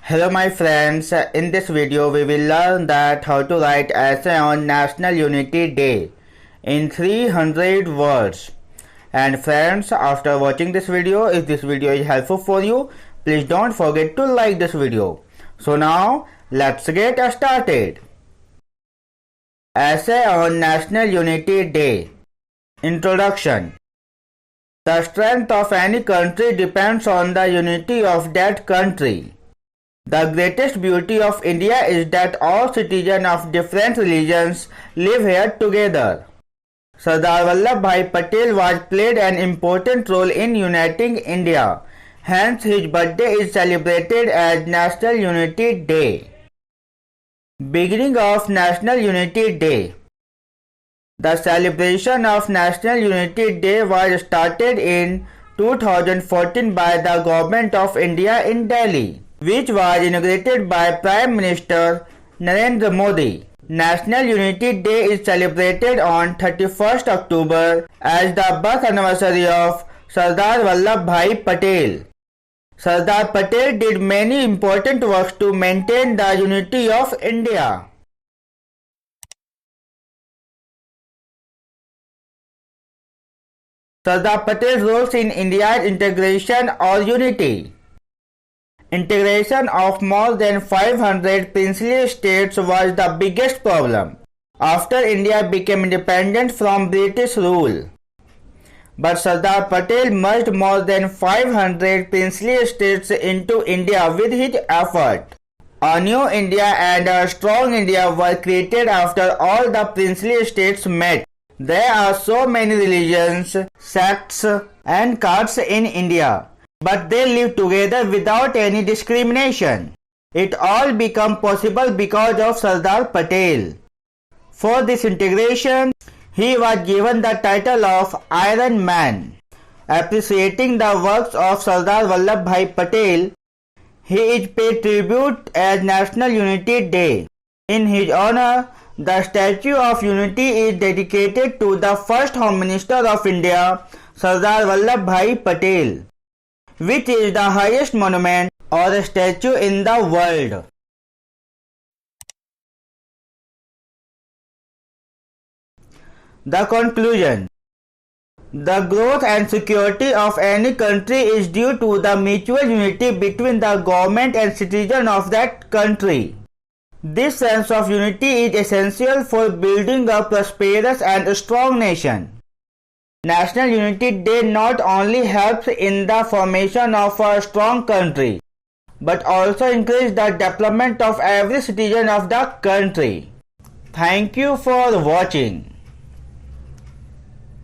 Hello my friends, in this video we will learn that how to write essay on National Unity Day in 300 words. And friends, after watching this video, if this video is helpful for you, please don't forget to like this video. So now let's get started. Essay on National Unity Day. Introduction. The strength of any country depends on the unity of that country. The greatest beauty of India is that all citizens of different religions live here together. Sardar Vallabhbhai Patel was played an important role in uniting India. Hence his birthday is celebrated as National Unity Day. Beginning of National Unity Day. The celebration of National Unity Day was started in 2014 by the Government of India in Delhi, which was inaugurated by Prime Minister Narendra Modi. National Unity Day is celebrated on 31st October as the birth anniversary of Sardar Vallabhbhai Patel. Sardar Patel did many important works to maintain the unity of India. Sardar Patel's roles in India's integration or unity. Integration of more than 500 princely states was the biggest problem after India became independent from British rule. But Sardar Patel merged more than 500 princely states into India with his effort. A new India and a strong India were created after all the princely states met. There are so many religions, sects and castes in India, but they live together without any discrimination. It all became possible because of Sardar Patel. For this integration, he was given the title of Iron Man. Appreciating the works of Sardar Vallabhbhai Patel, he is paid tribute as National Unity Day. In his honor, the Statue of Unity is dedicated to the first Home Minister of India, Sardar Vallabhbhai Patel, which is the highest monument or statue in the world. The conclusion. The growth and security of any country is due to the mutual unity between the government and citizens of that country. This sense of unity is essential for building a prosperous and strong nation. National Unity Day not only helps in the formation of a strong country, but also encourages the development of every citizen of the country. Thank you for watching.